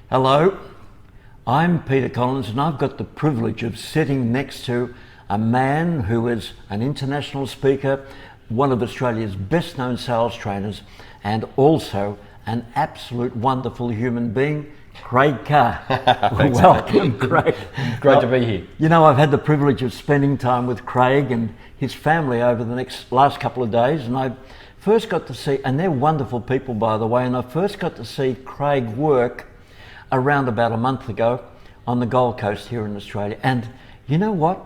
Hello, I'm Peter Collins, and I've got the privilege of sitting next to a man who is an international speaker, one of Australia's best known sales trainers, and also an absolute wonderful human being, Craig Carr. Welcome, Craig. Great to be here. You know, I've had the privilege of spending time with Craig and his family over the last couple of days, and I first got to see, and they're wonderful people by the way, and I first got to see Craig work around about a month ago on the Gold Coast here in Australia. And you know what?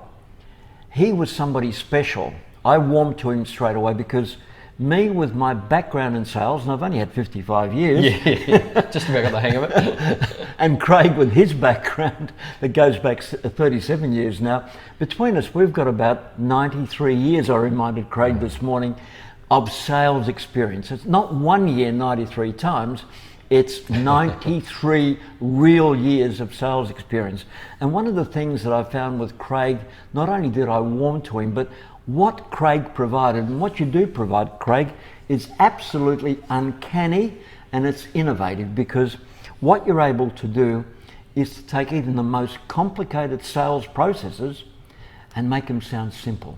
He was somebody special. I warmed to him straight away because me, with my background in sales, and I've only had 55 years. Yeah, just about got the hang of it. And Craig, with his background, that goes back 37 years now, between us, we've got about 93 years, I reminded Craig this morning, of sales experience. It's not 1 year 93 times, it's 93 real years of sales experience. And one of the things that I found with Craig, not only did I warm to him, but what Craig provided, and what you do provide, Craig, is absolutely uncanny and it's innovative, because what you're able to do is to take even the most complicated sales processes and make them sound simple,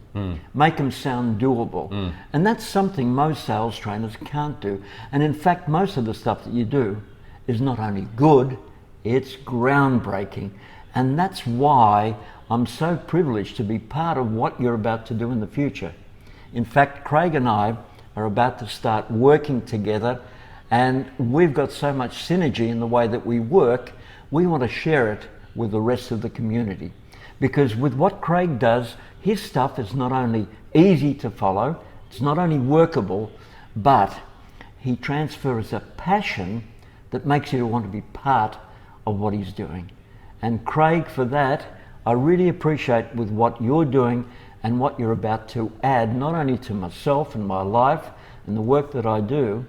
make them sound doable. And that's something most sales trainers can't do. And in fact, most of the stuff that you do is not only good, it's groundbreaking. And that's why I'm so privileged to be part of what you're about to do in the future. In fact, Craig and I are about to start working together, and we've got so much synergy in the way that we work, we want to share it with the rest of the community. Because with what Craig does, his stuff is not only easy to follow, it's not only workable, but he transfers a passion that makes you want to be part of what he's doing. And Craig, for that, I really appreciate with what you're doing and what you're about to add, not only to myself and my life and the work that I do,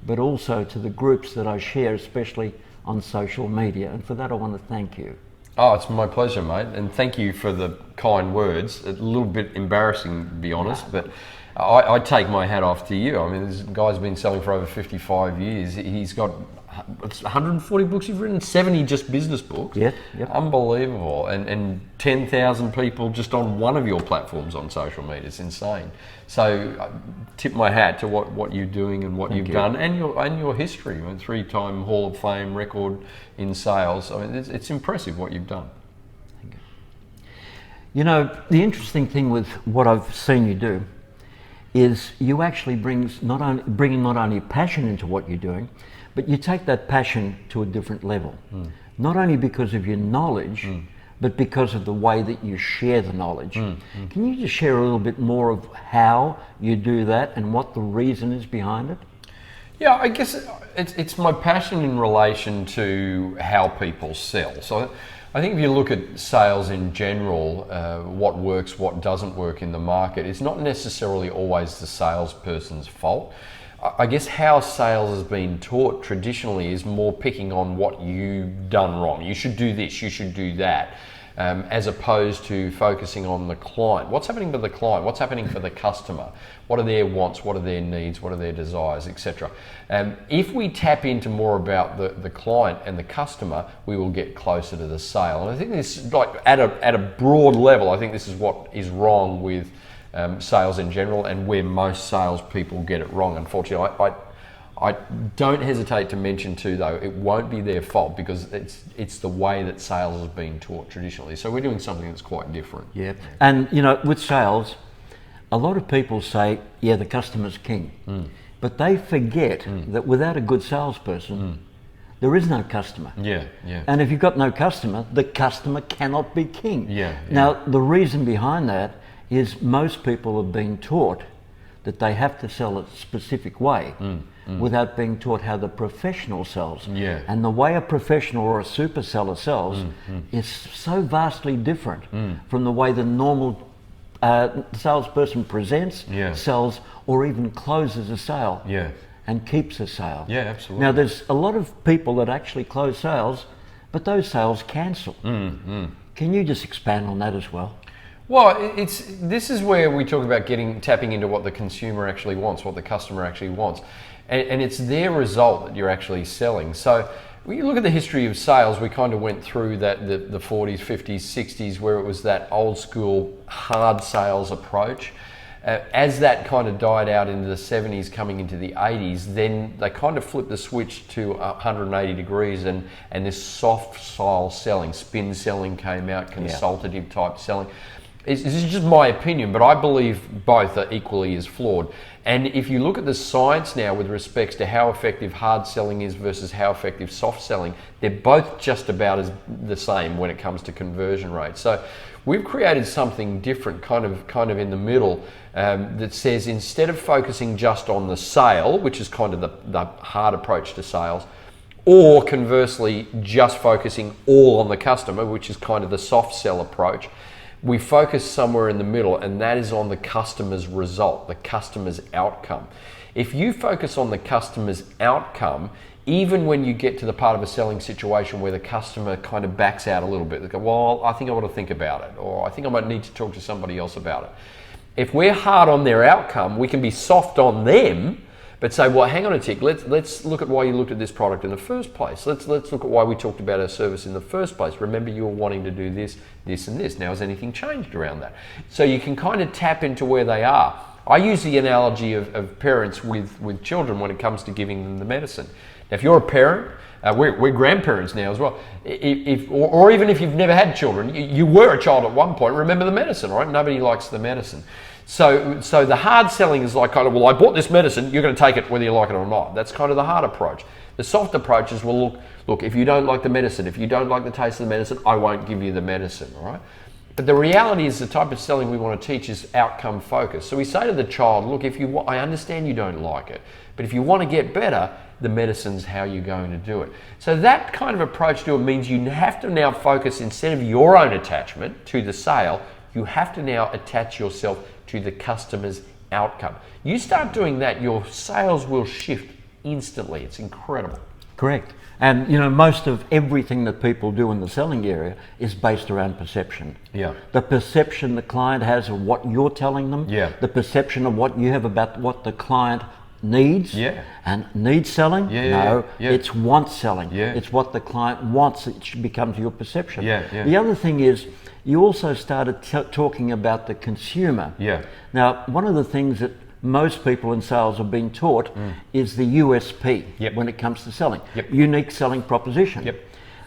but also to the groups that I share, especially on social media. And for that, I want to thank you. Oh, it's my pleasure, mate, and thank you for the kind words. A little bit embarrassing, to be honest, but I take my hat off to you. I mean, this guy's been selling for over 55 years. He's got 140 books you've written, 70 just business books. Yep. Unbelievable. And 10,000 people just on one of your platforms on social media. It's insane. So I tip my hat to what you're doing and what you've done, and your history. I mean, 3-time Hall of Fame record in sales. I mean, it's impressive what you've done. Thank you. You know, the interesting thing with what I've seen you do is you actually bring not only passion into what you're doing, but you take that passion to a different level. Not only because of your knowledge, but because of the way that you share the knowledge. Can you just share a little bit more of how you do that and what the reason is behind it? Yeah, I guess it's my passion in relation to how people sell. So I think if you look at sales in general, what works, what doesn't work in the market, it's not necessarily always the salesperson's fault. I guess how sales has been taught traditionally is more picking on what you've done wrong. You should do this, you should do that, as opposed to focusing on the client. What's happening for the client? What's happening for the customer? What are their wants? What are their needs? What are their desires, etc.? If we tap into more about the client and the customer, we will get closer to the sale. And I think this, like at a broad level, I think this is what is wrong with sales in general, and where most salespeople get it wrong. Unfortunately, I don't hesitate to mention too, though, it won't be their fault, because it's the way that sales has been taught traditionally. So we're doing something that's quite different. Yeah, and you know, with sales, a lot of people say, yeah, the customer's king, but they forget that without a good salesperson, there is no customer. Yeah. And if you've got no customer, the customer cannot be king. Yeah. Now, the reason behind that is most people have been taught that they have to sell a specific way without being taught how the professional sells. Yeah. And the way a professional or a super seller sells is so vastly different from the way the normal salesperson presents, sells, or even closes a sale and keeps a sale. Yeah, absolutely. Now, there's a lot of people that actually close sales, but those sales cancel. Can you just expand on that as well? Well, this is where we talk about tapping into what the consumer actually wants, what the customer actually wants. And it's their result that you're actually selling. So when you look at the history of sales, we kind of went through that the 40s, 50s, 60s, where it was that old school hard sales approach. As that kind of died out into the 70s, coming into the 80s, then they kind of flipped the switch to 180 degrees, and this soft style selling, spin selling came out, consultative type selling. This is just my opinion, but I believe both are equally as flawed. And if you look at the science now with respects to how effective hard selling is versus how effective soft selling, they're both just about as the same when it comes to conversion rates. So we've created something different, kind of in the middle, that says instead of focusing just on the sale, which is kind of the hard approach to sales, or conversely just focusing all on the customer, which is kind of the soft sell approach, we focus somewhere in the middle, and that is on the customer's result, the customer's outcome. If you focus on the customer's outcome, even when you get to the part of a selling situation where the customer kind of backs out a little bit, they go, well, I think I want to think about it, or I think I might need to talk to somebody else about it. If we're hard on their outcome, we can be soft on them, but say, well, hang on a tick, let's look at why you looked at this product in the first place. Let's look at why we talked about our service in the first place. Remember, you were wanting to do this, this, and this. Now, has anything changed around that? So you can kind of tap into where they are. I use the analogy of parents with children when it comes to giving them the medicine. Now, if you're a parent, we're grandparents now as well. Or even if you've never had children, you were a child at one point, remember the medicine, right? Nobody likes the medicine. So the hard selling is like kind of, well, I bought this medicine, you're going to take it whether you like it or not. That's kind of the hard approach. The soft approach is, well, look, if you don't like the medicine, if you don't like the taste of the medicine, I won't give you the medicine, all right? But the reality is the type of selling we want to teach is outcome focused. So we say to the child, look, I understand you don't like it, but if you want to get better, the medicine's how you're going to do it. So that kind of approach to it means you have to now focus, instead of your own attachment to the sale, you have to now attach yourself to the customer's outcome. You start doing that, your sales will shift instantly. It's incredible. Correct. And most of everything that people do in the selling area is based around perception. Yeah. The perception the client has of what you're telling them. Yeah. The perception of what you have about what the client needs. Yeah. And needs selling? No, it's wants selling. Yeah. It's what the client wants. It becomes your perception. Yeah. The other thing is, you also started talking about the consumer. Yeah. Now, one of the things that most people in sales have been taught is the USP when it comes to selling. Unique selling proposition.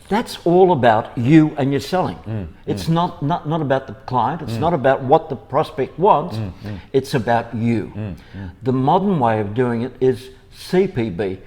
That's all about you and your selling. It's not about the client. It's not about what the prospect wants. It's about you. The modern way of doing it is CPB,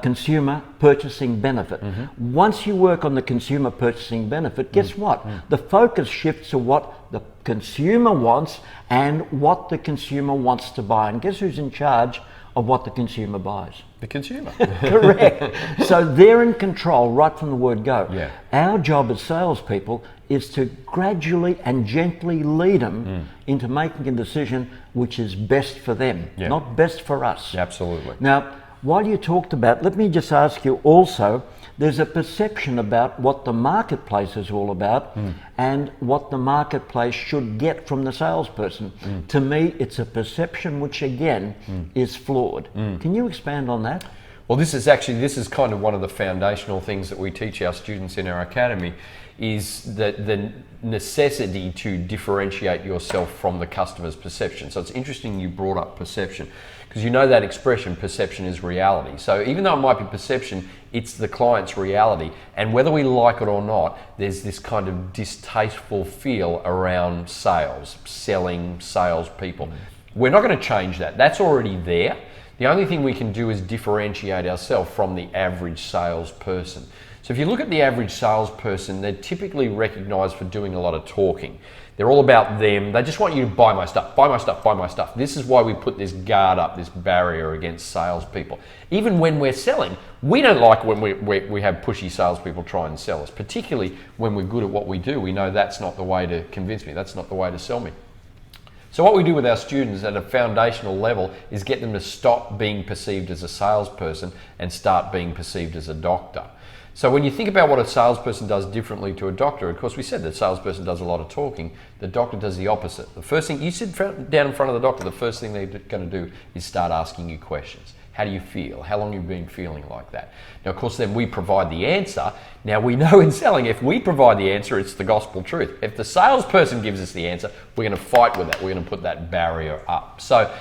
consumer purchasing benefit. Once you work on the consumer purchasing benefit, guess what? The focus shifts to what the consumer wants and what the consumer wants to buy. And guess who's in charge of what the consumer buys? The consumer. Correct. So they're in control right from the word go. Yeah. Our job as salespeople is to gradually and gently lead them into making a decision which is best for them, not best for us. Absolutely. Now, while you talked about, let me just ask you also, there's a perception about what the marketplace is all about and what the marketplace should get from the salesperson. To me, it's a perception which again is flawed. Can you expand on that? Well, this is kind of one of the foundational things that we teach our students in our academy, is that the necessity to differentiate yourself from the customer's perception. So it's interesting you brought up perception, because you know that expression, perception is reality. So even though it might be perception, it's the client's reality. And whether we like it or not, there's this kind of distasteful feel around sales, selling, salespeople. We're not going to change that. That's already there. The only thing we can do is differentiate ourselves from the average salesperson. So if you look at the average salesperson, they're typically recognized for doing a lot of talking. They're all about them. They just want you to buy my stuff, buy my stuff, buy my stuff. This is why we put this guard up, this barrier against salespeople. Even when we're selling, we don't like when we have pushy salespeople try and sell us, particularly when we're good at what we do. We know that's not the way to convince me. That's not the way to sell me. So what we do with our students at a foundational level is get them to stop being perceived as a salesperson and start being perceived as a doctor. So when you think about what a salesperson does differently to a doctor, of course we said that salesperson does a lot of talking, the doctor does the opposite. The first thing, you sit down in front of the doctor, the first thing they're going to do is start asking you questions. How do you feel? How long have you been feeling like that? Now, of course, then we provide the answer. Now, we know in selling, if we provide the answer, it's the gospel truth. If the salesperson gives us the answer, we're going to fight with that. We're going to put that barrier up. So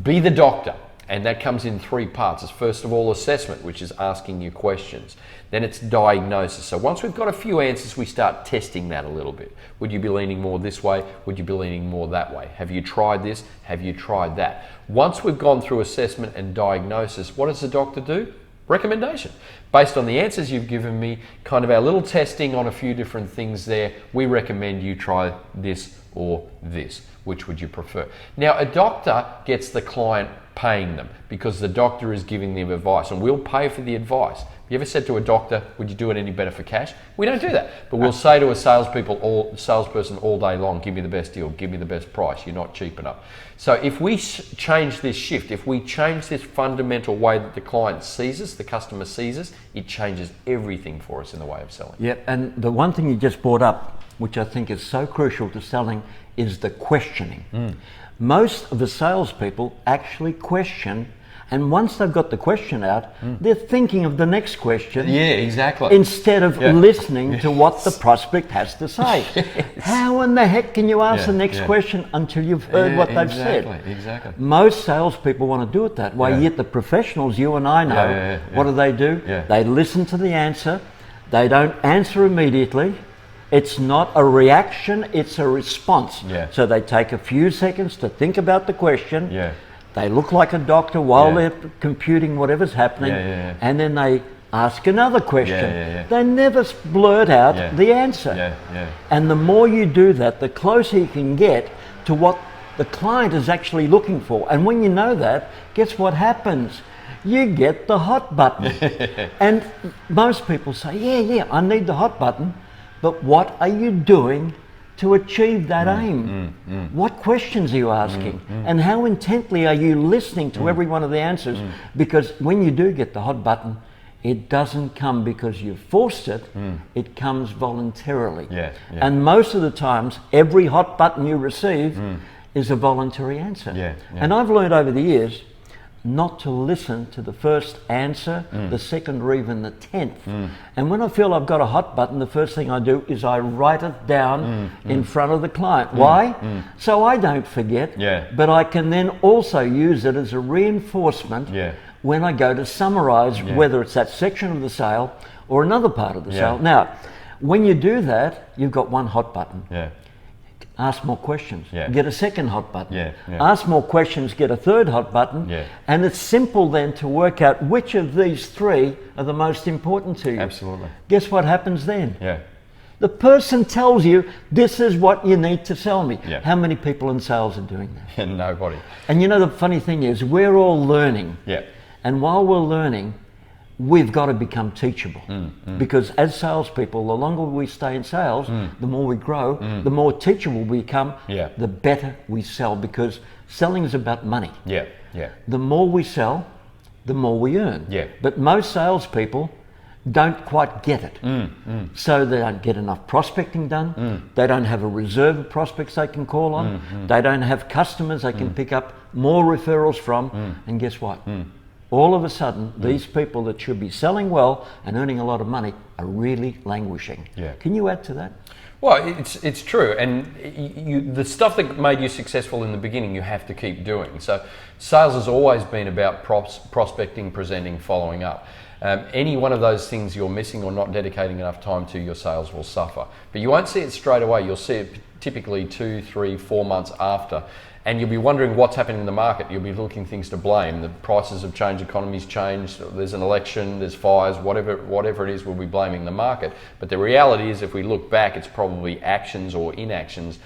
be the doctor. And that comes in three parts. It's first of all assessment, which is asking you questions. Then it's diagnosis. So once we've got a few answers, we start testing that a little bit. Would you be leaning more this way? Would you be leaning more that way? Have you tried this? Have you tried that? Once we've gone through assessment and diagnosis, what does the doctor do? Recommendation. Based on the answers you've given me, kind of our little testing on a few different things there, we recommend you try this or this. Which would you prefer? Now, a doctor gets the client paying them because the doctor is giving them advice, and we'll pay for the advice. You ever said to a doctor, would you do it any better for cash? We don't do that. But we'll say to a salesperson all day long, give me the best deal, give me the best price, you're not cheap enough. So if we change this shift, if we change this fundamental way that the client sees us, the customer sees us, it changes everything for us in the way of selling. Yeah, and the one thing you just brought up, which I think is so crucial to selling, is the questioning. Most of the salespeople actually question, and once they've got the question out, they're thinking of the next question. Yeah, exactly. Instead of listening to what the prospect has to say. How in the heck can you ask the next question until you've heard what they've said? Exactly. Most salespeople want to do it that way, yet the professionals, you and I know, what do? They listen to the answer, they don't answer immediately. It's not a reaction, it's a response. So they take a few seconds to think about the question. They look like a doctor while they're computing whatever's happening, and then they ask another question. They never blurt out the answer. And the more you do that, the closer you can get to what the client is actually looking for. And when you know that, guess what happens? You get the hot button. And most people say, I need the hot button. But what are you doing to achieve that aim? What questions are you asking? And how intently are you listening to every one of the answers? Because when you do get the hot button, it doesn't come because you forced it, it comes voluntarily. And most of the times, every hot button you receive is a voluntary answer. And I've learned over the years not to listen to the first answer, the second, or even the 10th. And when I feel I've got a hot button, the first thing I do is I write it down in front of the client. Why? So I don't forget, but I can then also use it as a reinforcement when I go to summarize whether it's that section of the sale or another part of the sale. Now, when you do that, you've got one hot button. Ask more questions, get a second hot button. Ask more questions, get a third hot button. And it's simple then to work out which of these three are the most important to you. Absolutely. Guess what happens then? The person tells you, this is what you need to sell me. How many people in sales are doing that? Nobody. And you know, the funny thing is, we're all learning. And while we're learning, we've got to become teachable. Because as salespeople, the longer we stay in sales, the more we grow, the more teachable we become, the better we sell, because selling is about money. The more we sell, the more we earn. But most salespeople don't quite get it. So they don't get enough prospecting done. They don't have a reserve of prospects they can call on. They don't have customers they can pick up more referrals from. And guess what? All of a sudden, these people that should be selling well and earning a lot of money are really languishing. Can you add to that? Well, it's true, and the stuff that made you successful in the beginning, you have to keep doing. So sales has always been about prospecting, presenting, following up. Any one of those things you're missing or not dedicating enough time to, your sales will suffer. But you won't see it straight away. You'll see it typically 2, 3, 4 months after. And you'll be wondering what's happening in the market. You'll be looking things to blame. The prices have changed, economy's changed, there's an election, there's fires, whatever it is, we'll be blaming the market. But the reality is, if we look back, it's probably actions or inactions,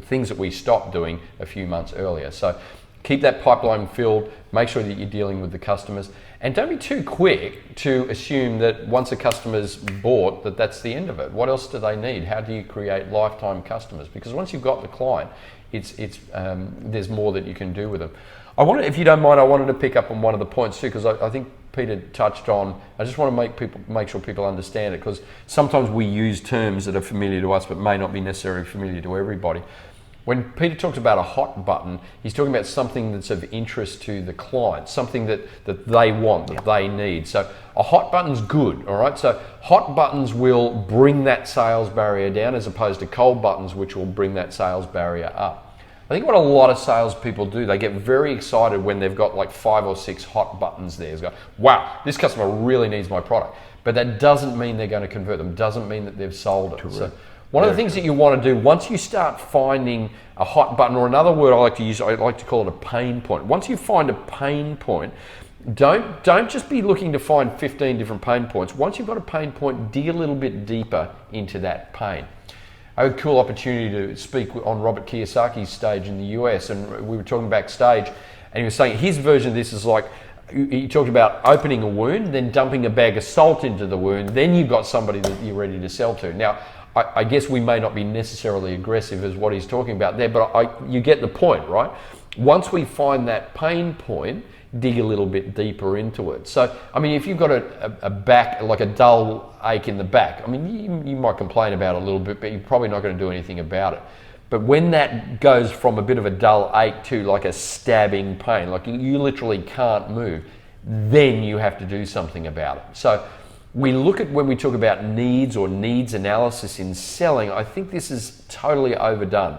things that we stopped doing a few months earlier. So keep that pipeline filled, make sure that you're dealing with the customers, and don't be too quick to assume that once a customer's bought, that's the end of it. What else do they need? How do you create lifetime customers? Because once you've got the client, there's more that you can do with them. If you don't mind, I wanted to pick up on one of the points too, because I think Peter touched on. I just want to make sure people understand it, because sometimes we use terms that are familiar to us but may not be necessarily familiar to everybody. When Peter talks about a hot button, he's talking about something that's of interest to the client, something that they want, that they need. So a hot button's good, all right? So hot buttons will bring that sales barrier down as opposed to cold buttons, which will bring that sales barrier up. I think what a lot of salespeople do, they get very excited when they've got like 5 or 6 hot buttons there. It's go, wow, this customer really needs my product. But that doesn't mean they're going to convert them, doesn't mean that they've sold it. Correct. So one of the things that you want to do, once you start finding a hot button, or another word I like to use, I like to call it a pain point. Once you find a pain point, don't just be looking to find 15 different pain points. Once you've got a pain point, dig a little bit deeper into that pain. I had a cool opportunity to speak on Robert Kiyosaki's stage in the US, and we were talking backstage, and he was saying his version of this is like, he talked about opening a wound, then dumping a bag of salt into the wound, then you've got somebody that you're ready to sell to. Now, I guess we may not be necessarily aggressive as what he's talking about there, but you get the point, right? Once we find that pain point, dig a little bit deeper into it. So, I mean, if you've got a back, like a dull ache in the back, I mean, you might complain about it a little bit, but you're probably not going to do anything about it. But when that goes from a bit of a dull ache to like a stabbing pain, like you literally can't move, then you have to do something about it. So we look at, when we talk about needs or needs analysis in selling, I think this is totally overdone.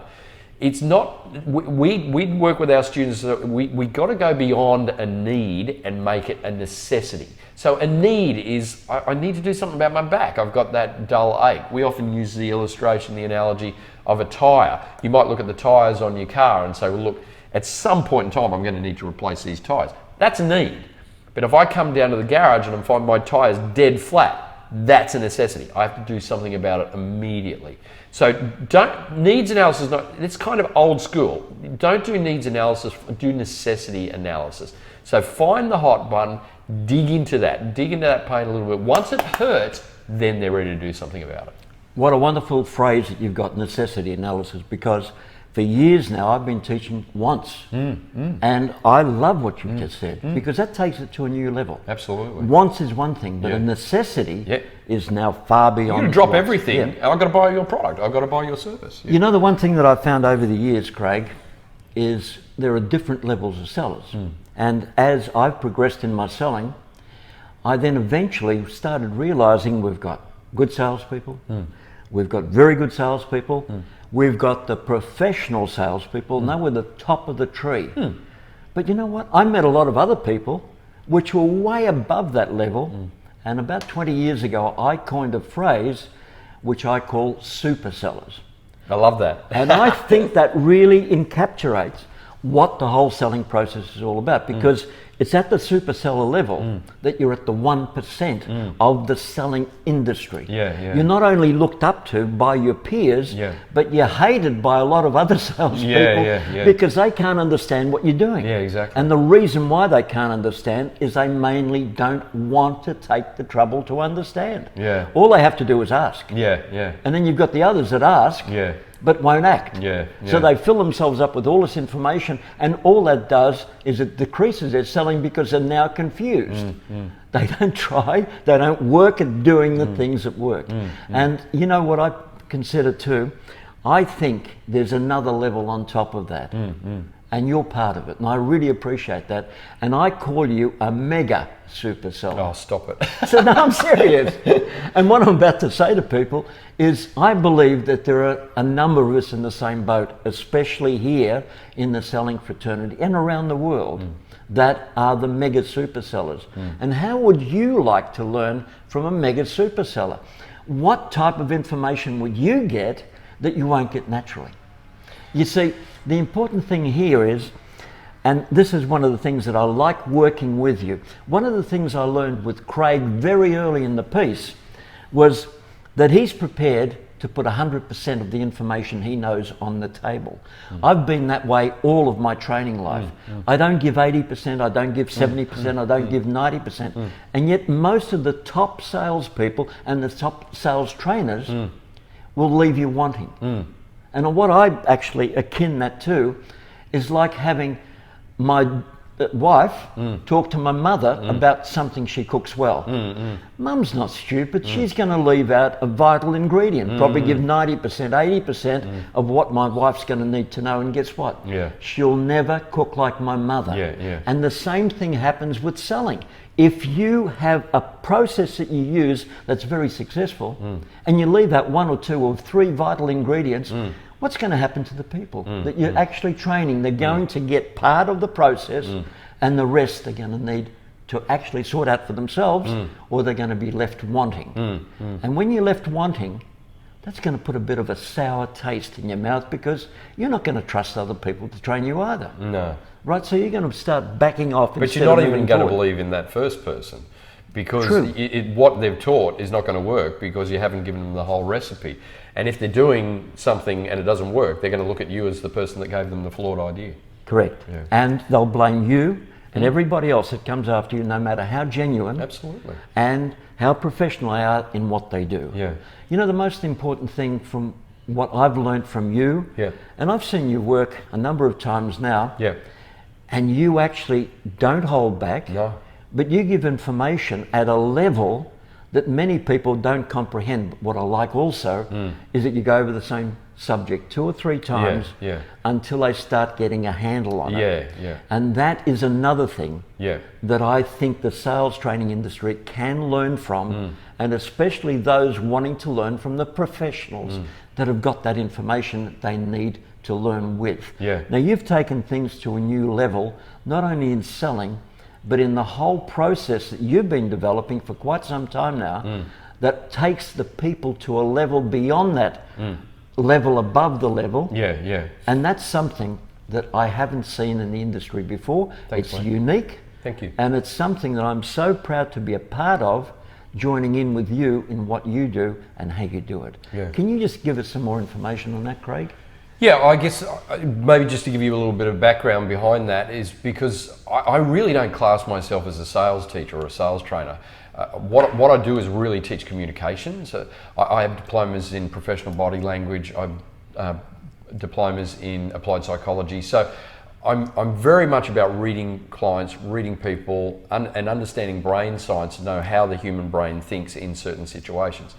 It's not, we work with our students, we got to go beyond a need and make it a necessity. So a need is, I need to do something about my back. I've got that dull ache. We often use the illustration, the analogy of a tyre. You might look at the tyres on your car and say, well, look, at some point in time, I'm going to need to replace these tyres. That's a need. But if I come down to the garage and I find my tyres dead flat, that's a necessity. I have to do something about it immediately. So needs analysis, it's kind of old school. Don't do needs analysis, do necessity analysis. So find the hot button, dig into that pain a little bit. Once it hurts, then they're ready to do something about it. What a wonderful phrase that you've got, necessity analysis, because for years now I've been teaching wants, and I love what you've just said, because that takes it to a new level. Absolutely. Wants is one thing, but a necessity is now far beyond. You're going to drop everything. I've got to buy your product. I've got to buy your service. You know, the one thing that I've found over the years, Craig, is there are different levels of sellers. And as I've progressed in my selling, I then eventually started realizing we've got good salespeople, we've got very good salespeople, we've got the professional salespeople, and they were the top of the tree. But you know what? I met a lot of other people which were way above that level, and about 20 years ago I coined a phrase which I call super sellers. I love that. And I think that really encapsulates what the whole selling process is all about, because it's at the super seller level that you're at the 1% of the selling industry. You're not only looked up to by your peers, but you're hated by a lot of other salespeople because they can't understand what you're doing. Exactly. And the reason why they can't understand is they mainly don't want to take the trouble to understand. All they have to do is ask. And then you've got the others that ask, but won't act. So they fill themselves up with all this information, and all that does is it decreases their selling because they're now confused. They don't try, they don't work at doing the things that work. And you know what I consider too? I think there's another level on top of that. And you're part of it, and I really appreciate that. And I call you a mega super seller. Oh, stop it. So no, I'm serious. And what I'm about to say to people is I believe that there are a number of us in the same boat, especially here in the selling fraternity and around the world, that are the mega super sellers. And how would you like to learn from a mega super seller? What type of information would you get that you won't get naturally? You see, the important thing here is, and this is one of the things that I like working with you, one of the things I learned with Craig very early in the piece was that he's prepared to put 100% of the information he knows on the table. I've been that way all of my training life. I don't give 80%, I don't give 70%, I don't give 90%. And yet most of the top salespeople and the top sales trainers will leave you wanting. And what I actually akin that to is like having my wife talk to my mother about something she cooks well. Mum's not stupid. She's going to leave out a vital ingredient, probably give 90%, 80% of what my wife's going to need to know. And guess what? Yeah. She'll never cook like my mother. Yeah. And the same thing happens with selling. If you have a process that you use that's very successful and you leave out 1 or 2 or 3 vital ingredients, what's going to happen to the people that you're actually training? They're going to get part of the process and the rest they're going to need to actually sort out for themselves, or they're going to be left wanting. And when you're left wanting, that's going to put a bit of a sour taste in your mouth, because you're not going to trust other people to train you either. No. Right, so you're going to start backing off. But you're not even going to believe in that first person, because what they've taught is not going to work, because you haven't given them the whole recipe. And if they're doing something and it doesn't work, they're going to look at you as the person that gave them the flawed idea. Correct. Yeah. And they'll blame you and everybody else that comes after you, no matter how genuine Absolutely. and how professional they are in what they do. Yeah. You know, the most important thing from what I've learned from you, and I've seen you work a number of times now, and you actually don't hold back, but you give information at a level that many people don't comprehend. But what I like also is that you go over the same subject 2 or 3 times until they start getting a handle on it. And that is another thing that I think the sales training industry can learn from, and especially those wanting to learn from the professionals that have got that information that they need to learn with. Now, you've taken things to a new level, not only in selling, but in the whole process that you've been developing for quite some time now, that takes the people to a level beyond that level above the level. And that's something that I haven't seen in the industry before. Thanks, it's mate. unique. Thank you. And it's something that I'm so proud to be a part of, joining in with you in what you do and how you do it. Can you just give us some more information on that, Craig? Yeah, I guess maybe just to give you a little bit of background behind that is because I really don't class myself as a sales teacher or a sales trainer. What I do is really teach communication. So I have diplomas in professional body language. I have diplomas in applied psychology. So I'm very much about reading clients, reading people, and understanding brain science to know how the human brain thinks in certain situations.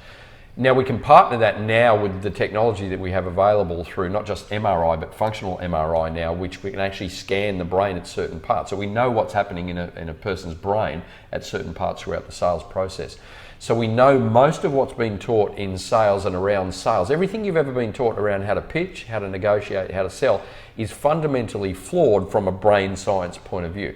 Now, we can partner that now with the technology that we have available through not just MRI, but functional MRI now, which we can actually scan the brain at certain parts. So we know what's happening in a person's brain at certain parts throughout the sales process. So we know most of what's been taught in sales and around sales. Everything you've ever been taught around how to pitch, how to negotiate, how to sell is fundamentally flawed from a brain science point of view.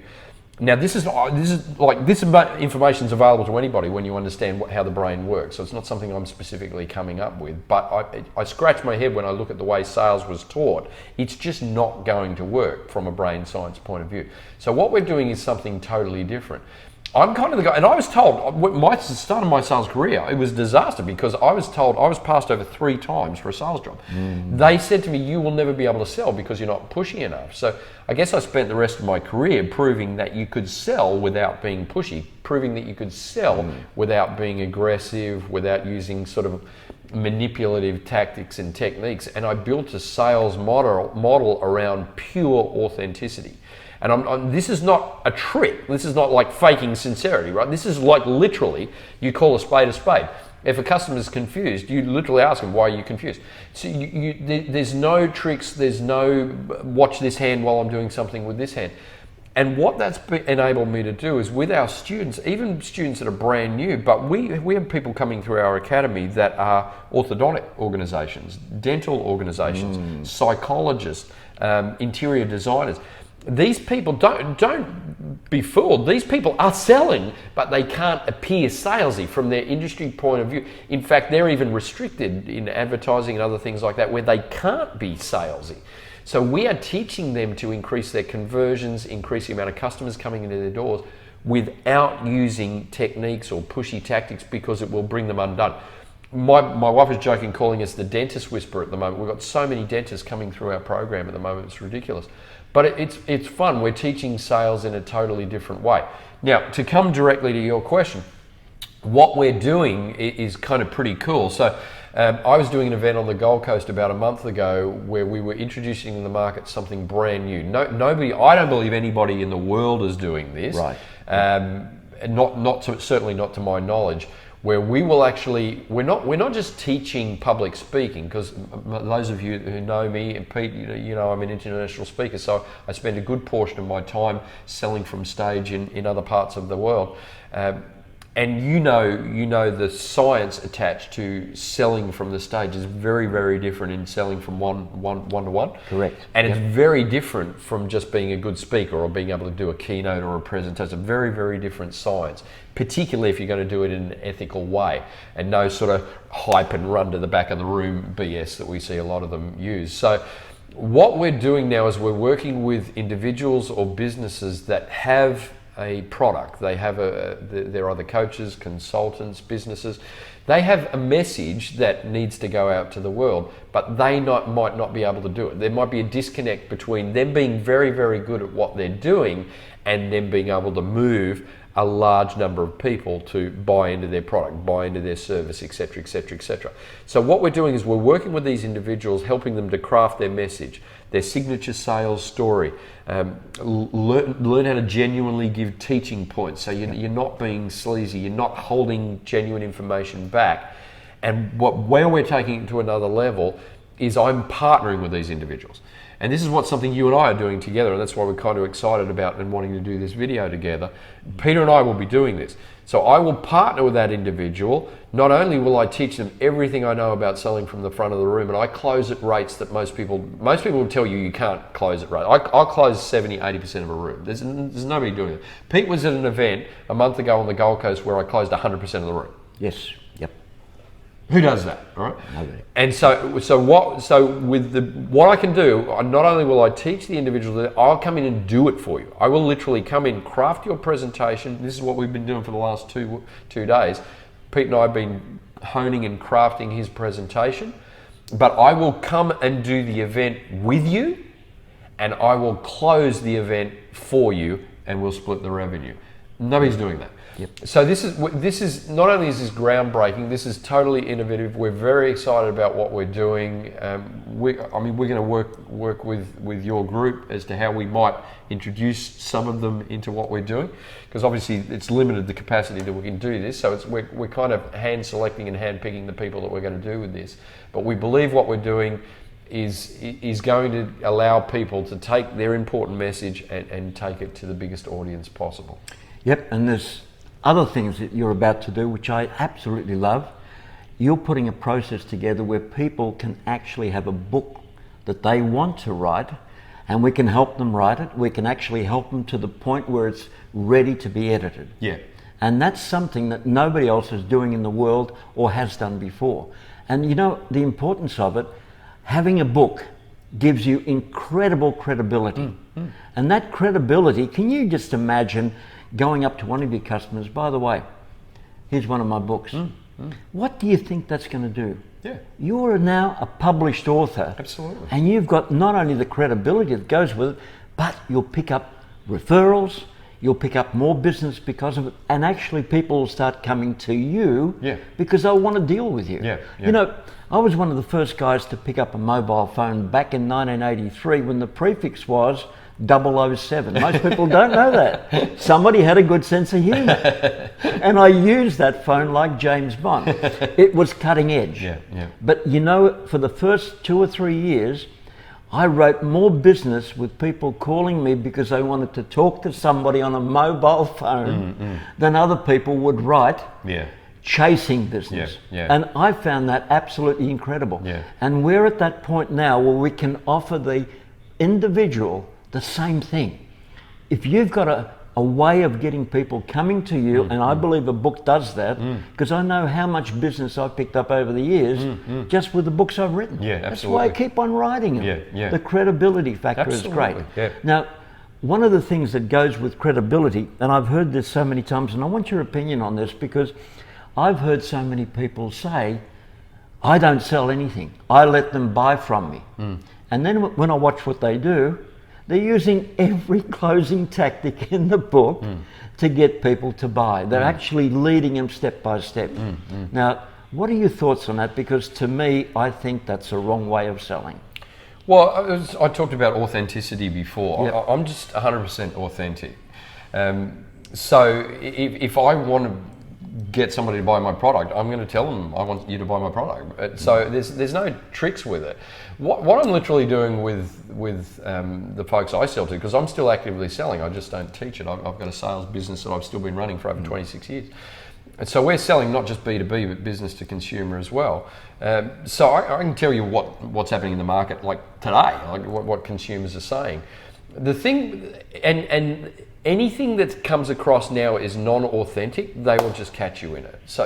Now, this information is available to anybody when you understand how the brain works. So it's not something I'm specifically coming up with. But I scratch my head when I look at the way sales was taught. It's just not going to work from a brain science point of view. So what we're doing is something totally different. I'm kind of the guy, and I was told, the start of my sales career, it was a disaster, because I was told, I was passed over 3 times for a sales job. They said to me, you will never be able to sell because you're not pushy enough. So I guess I spent the rest of my career proving that you could sell without being pushy, proving that you could sell without being aggressive, without using sort of manipulative tactics and techniques. And I built a sales model around pure authenticity. And this is not a trick. This is not like faking sincerity, right? This is like literally, you call a spade a spade. If a customer's confused, you literally ask them, why are you confused? So there's no tricks, there's no watch this hand while I'm doing something with this hand. And what that's enabled me to do is with our students, even students that are brand new, but we have people coming through our academy that are orthodontic organizations, dental organizations, psychologists, interior designers. These people, don't be fooled. These people are selling, but they can't appear salesy from their industry point of view. In fact, they're even restricted in advertising and other things like that where they can't be salesy. So we are teaching them to increase their conversions, increase the amount of customers coming into their doors without using techniques or pushy tactics, because it will bring them undone. My wife is joking, calling us the dentist whisperer at the moment. We've got so many dentists coming through our program at the moment, it's ridiculous. But it's fun. We're teaching sales in a totally different way. Now, to come directly to your question, what we're doing is kind of pretty cool. So I was doing an event on the Gold Coast about a month ago where we were introducing in the market something brand new. Nobody, I don't believe anybody in the world is doing this. Right. Certainly not to my knowledge. Where we will actually, we're not just teaching public speaking, because those of you who know me, and Pete, you know I'm an international speaker, so I spend a good portion of my time selling from stage in other parts of the world. And you know the science attached to selling from the stage is very, very different in selling from one to one. Correct. And it's very different from just being a good speaker or being able to do a keynote or a presentation. Very, very different science, particularly if you're going to do it in an ethical way and no sort of hype and run to the back of the room BS that we see a lot of them use. So what we're doing now is we're working with individuals or businesses that have a product. They have they're either coaches, consultants, businesses. They have a message that needs to go out to the world, but they might not be able to do it. There might be a disconnect between them being very, very good at what they're doing and them being able to move a large number of people to buy into their product, buy into their service, etc., etc., etc. So what we're doing is we're working with these individuals, helping them to craft their message, their signature sales story, learn how to genuinely give teaching points. So you're not being sleazy, you're not holding genuine information back. And where we're taking it to another level is I'm partnering with these individuals. And this is something you and I are doing together, and that's why we're kind of excited about and wanting to do this video together. Peter and I will be doing this. So I will partner with that individual. Not only will I teach them everything I know about selling from the front of the room, and I close at rates that most people will tell you can't close at rates. I'll close 70, 80% of a room. There's nobody doing it. Pete was at an event a month ago on the Gold Coast where I closed 100% of the room. Yes. Yep. Who does that, all right? Nobody. And what I can do, not only will I teach the individual that, I'll come in and do it for you. I will literally come in, craft your presentation. This is what we've been doing for the last two days. Pete and I have been honing and crafting his presentation, but I will come and do the event with you, and I will close the event for you, and we'll split the revenue. Nobody's doing that. Yep. So this is not only is this groundbreaking, this is totally innovative. We're very excited about what we're doing. We're going to work with your group as to how we might introduce some of them into what we're doing, because obviously it's limited the capacity that we can do this. So we're kind of hand selecting and hand picking the people that we're going to do with this. But we believe what we're doing is going to allow people to take their important message and take it to the biggest audience possible. Yep, and there's other things that you're about to do, which I absolutely love. You're putting a process together where people can actually have a book that they want to write, and we can help them write it. We can actually help them to the point where it's ready to be edited. Yeah. And that's something that nobody else is doing in the world or has done before. And you know, the importance of it, having a book gives you incredible credibility. And that credibility, can you just imagine going up to one of your customers, by the way, here's one of my books. What do you think that's going to do? Yeah. You're now a published author. Absolutely. And you've got not only the credibility that goes with it, but you'll pick up referrals, you'll pick up more business because of it, and actually people will start coming to you because they'll want to deal with you. You know, I was one of the first guys to pick up a mobile phone back in 1983 when the prefix was 007. Most people don't know that. Somebody had a good sense of humor. And I used that phone like James Bond. It was cutting edge. But you know, for the first 2 or 3 years, I wrote more business with people calling me because they wanted to talk to somebody on a mobile phone than other people would write chasing business. And I found that absolutely incredible. And we're at that point now where we can offer the individual the same thing. If you've got a way of getting people coming to you, and I believe a book does that, because I know how much business I've picked up over the years just with the books I've written. That's why I keep on writing them. The credibility factor is great. Now, one of the things that goes with credibility, and I've heard this so many times, and I want your opinion on this, because I've heard so many people say, I don't sell anything. I let them buy from me. And then when I watch what they do, they're using every closing tactic in the book to get people to buy. They're actually leading them step by step. Now, What are your thoughts on that? Because to me, I think that's a wrong way of selling. Well, I talked about authenticity before. Yep. I'm just 100% authentic. So if I want to get somebody to buy my product, I'm going to tell them I want you to buy my product. So there's no tricks with it. What I'm literally doing with the folks I sell to, because I'm still actively selling, I just don't teach it. I've got a sales business that I've still been running for over 26 years. And so we're selling not just B2B, but business to consumer as well. So I can tell you what's happening in the market like today, like what consumers are saying. The thing, and anything that comes across now is non-authentic, they will just catch you in it. So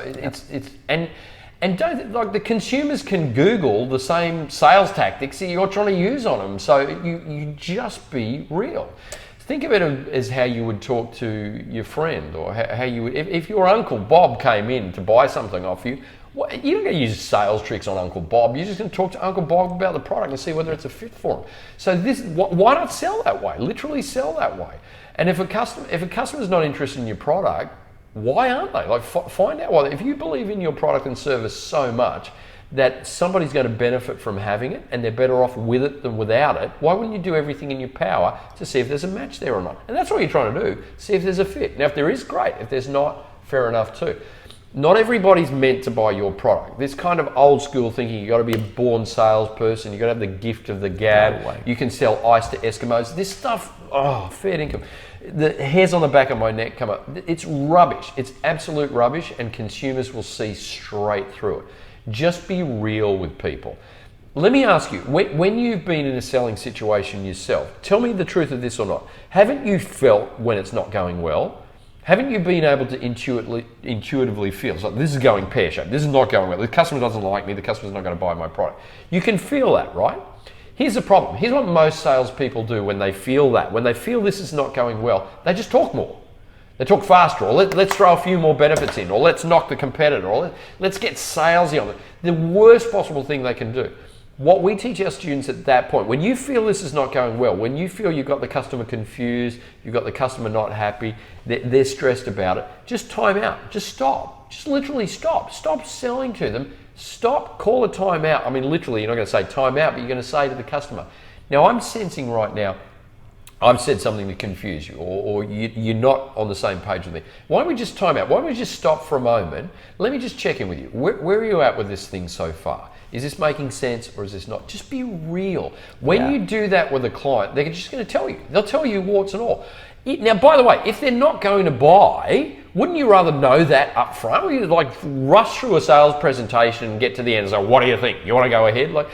and don't, like, the consumers can Google the same sales tactics that you're trying to use on them. So you just be real. Think of it as how you would talk to your friend, or how you would, if your Uncle Bob came in to buy something off you, you're not going to use sales tricks on Uncle Bob. You're just going to talk to Uncle Bob about the product and see whether it's a fit for him. So why not sell that way? Literally sell that way. And if a customer's not interested in your product, why aren't they? Like, find out why. If you believe in your product and service so much that somebody's going to benefit from having it, and they're better off with it than without it, why wouldn't you do everything in your power to see if there's a match there or not? And that's what you're trying to do, see if there's a fit. Now, if there is, great. If there's not, fair enough too. Not everybody's meant to buy your product. This kind of old school thinking, you've got to be a born salesperson, you've got to have the gift of the gab, No way. you can sell ice to Eskimos. This stuff, fair income. The hairs on the back of my neck come up. It's rubbish. It's absolute rubbish, and consumers will see straight through it. Just be real with people. Let me ask you, when you've been in a selling situation yourself, tell me the truth of this or not. Haven't you felt when it's not going well? Haven't you been able to intuitively feel, it's like, this is going pear-shaped, this is not going well, the customer doesn't like me, the customer's not going to buy my product. You can feel that, right? Here's the problem. Here's what most salespeople do when they feel that. When they feel this is not going well, they just talk more. They talk faster, or let's throw a few more benefits in, or let's knock the competitor, or let's get salesy on it. The worst possible thing they can do. What we teach our students at that point, when you feel this is not going well, when you feel you've got the customer confused, you've got the customer not happy, they're stressed about it, just time out, just stop, just literally stop. Stop selling to them, stop, call a time out. I mean, literally, you're not going to say time out, but you're going to say to the customer, now I'm sensing right now, I've said something to confuse you, or you're not on the same page with me. Why don't we just time out? Why don't we just stop for a moment? Let me just check in with you. Where are you at with this thing so far? Is this making sense, or is this not? Just be real. When you do that with a client, they're just going to tell you. They'll tell you warts and all. Now, by the way, if they're not going to buy, wouldn't you rather know that up front? Would you like rush through a sales presentation and get to the end and say, what do you think? You want to go ahead? Like,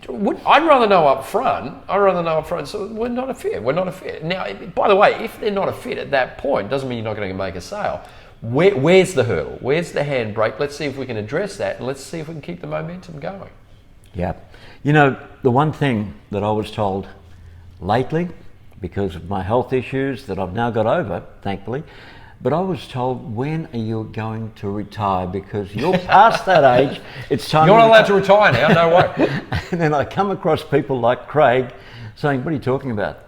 I'd rather know up front. So we're not a fit. We're not a fit. Now, by the way, if they're not a fit at that point, doesn't mean you're not going to make a sale. Where's the hurdle? Where's the handbrake? Let's see if we can address that, and let's see if we can keep the momentum going. Yeah. You know, the one thing that I was told lately, because of my health issues that I've now got over, thankfully, but I was told, when are you going to retire? Because you're past that age, it's time. You're not allowed to retire now, no way. And then I come across people like Craig saying, what are you talking about?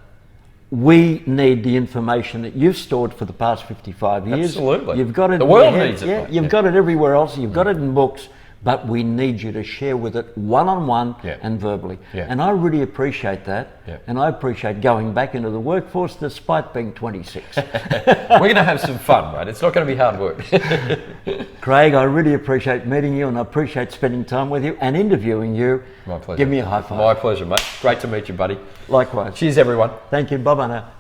We need the information that you've stored for the past 55 years. Absolutely. You've got it. The world needs it. Yeah, you've got it everywhere else. You've got it in books, but we need you to share with it one-on-one and verbally. Yeah. And I really appreciate that. Yeah. And I appreciate going back into the workforce despite being 26. We're going to have some fun, mate. It's not going to be hard work. Craig, I really appreciate meeting you, and I appreciate spending time with you and interviewing you. My pleasure. Give me a high five. My pleasure, mate. Great to meet you, buddy. Likewise. Cheers, everyone. Thank you. Bye-bye now.